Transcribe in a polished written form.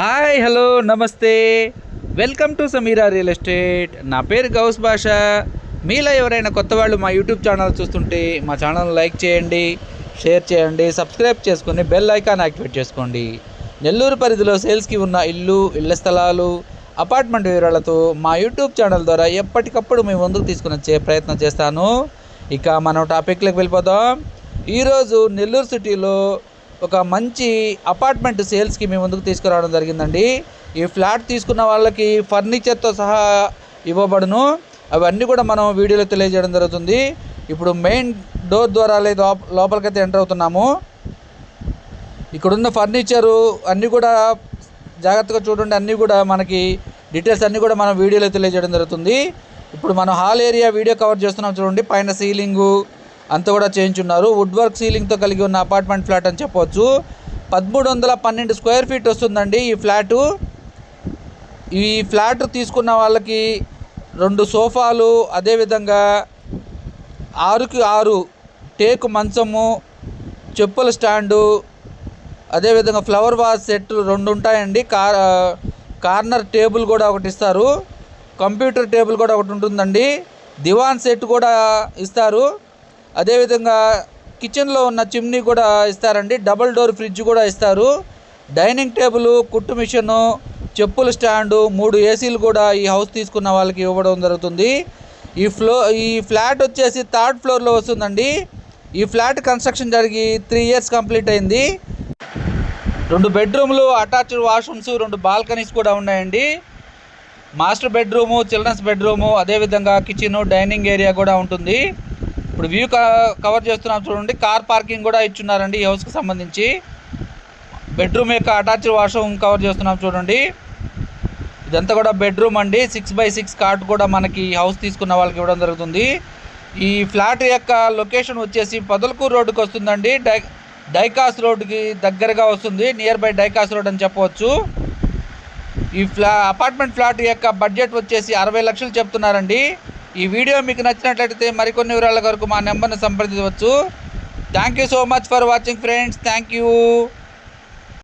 Hi hello నమస్తే welcome to Sameera real estate. నా పేరు గౌస్ భాష. మీలో ఎవరైనా కొత్త వాళ్ళు మా యూట్యూబ్ ఛానల్ చూస్తుంటే మా ఛానల్ లైక్ చేయండి, షేర్ చేయండి, సబ్స్క్రైబ్ చేసుకొని బెల్ ఐకాన్ యాక్టివేట్ చేసుకోండి. నెల్లూరు పరిధిలో సేల్స్కి ఉన్న ఇళ్ల స్థలాలు, అపార్ట్మెంట్ వివరాలతో మా యూట్యూబ్ ఛానల్ ద్వారా ఎప్పటికప్పుడు మేము ముందుకు తీసుకుని వచ్చే ప్రయత్నం చేస్తాను. ఇక మనం టాపిక్లోకి వెళ్ళిపోదాం. ఈరోజు నెల్లూరు సిటీలో ఒక మంచి అపార్ట్మెంట్ సేల్స్కి మేము ముందుకు తీసుకురావడం జరిగిందండి. ఈ ఫ్లాట్ తీసుకున్న వాళ్ళకి ఫర్నిచర్తో సహా ఇవ్వబడును. అవన్నీ కూడా మనం వీడియోలో తెలియజేయడం జరుగుతుంది. ఇప్పుడు మెయిన్ డోర్ ద్వారా లోపలికైతే ఎంటర్ అవుతున్నాము. ఇక్కడున్న ఫర్నిచరు అన్నీ కూడా జాగ్రత్తగా చూడండి. అన్నీ కూడా మనకి డీటెయిల్స్ అన్నీ కూడా మనం వీడియోలో తెలియజేయడం జరుగుతుంది. ఇప్పుడు మనం హాల్ ఏరియా వీడియో కవర్ చేస్తున్నాం చూడండి. పైన సీలింగు అంతా కూడా చేయించున్నారు. వుడ్ వర్క్ సీలింగ్తో కలిగి ఉన్న అపార్ట్మెంట్ ఫ్లాట్ అని చెప్పవచ్చు. 1312 స్క్వేర్ ఫీట్ వస్తుందండి ఈ ఫ్లాటు. ఈ ఫ్లాట్ తీసుకున్న వాళ్ళకి 2 సోఫాలు, అదేవిధంగా 6కి 6 టేకు మంచము, చెప్పుల స్టాండు, అదేవిధంగా ఫ్లవర్ వాజ్ సెట్ 2 ఉంటాయండి. కార్నర్ టేబుల్ కూడా ఒకటి ఇస్తారు. కంప్యూటర్ టేబుల్ కూడా ఒకటి ఉంటుందండి. దివాన్ సెట్ కూడా ఇస్తారు. అదేవిధంగా కిచెన్లో ఉన్న చిమ్నీ కూడా ఇస్తారండి. డబుల్ డోర్ ఫ్రిడ్జ్ కూడా ఇస్తారు. డైనింగ్ టేబుల్, కుట్టు మిషను, చెప్పుల స్టాండు, 3 ఏసీలు కూడా ఈ హౌస్ తీసుకున్న వాళ్ళకి ఇవ్వడం జరుగుతుంది. ఈ ఫ్లాట్ వచ్చేసి 3rd ఫ్లోర్లో వస్తుందండి. ఈ ఫ్లాట్ కన్స్ట్రక్షన్ జరిగి 3 ఇయర్స్ కంప్లీట్ అయింది. 2 బెడ్రూమ్లు, అటాచ్డ్ వాష్రూమ్స్, 2 బాల్కనీస్ కూడా ఉన్నాయండి. మాస్టర్ బెడ్రూము, చిల్డ్రన్స్ బెడ్రూము, అదేవిధంగా కిచెను, డైనింగ్ ఏరియా కూడా ఉంటుంది. ఇప్పుడు వ్యూ కవర్ చేస్తున్నాం చూడండి. కార్ పార్కింగ్ కూడా ఇచ్చున్నారండి ఈ హౌస్కి సంబంధించి. బెడ్రూమ్ యొక్క అటాచ్డ్ వాష్రూమ్ కవర్ చేస్తున్నాం చూడండి. ఇదంతా కూడా బెడ్రూమ్ అండి. 6x6 కాట్ కూడా మనకి ఈ హౌస్ తీసుకున్న వాళ్ళకి ఇవ్వడం జరుగుతుంది. ఈ ఫ్లాట్ యొక్క లొకేషన్ వచ్చేసి పొదలకూరు రోడ్డుకి వస్తుందండి. డైకాస్ రోడ్డుకి దగ్గరగా వస్తుంది. నియర్ బై డైకాస్ రోడ్ అని చెప్పవచ్చు. ఈ అపార్ట్మెంట్ ఫ్లాట్ యొక్క బడ్జెట్ వచ్చేసి 60 లక్షలు చెప్తున్నారండి. ఈ వీడియో మీకు నచ్చినట్లయితే మరికొన్ని వివరాల వరకు మా నెంబర్ని సంప్రదించవచ్చు. Thank you so much for watching friends. Thank you.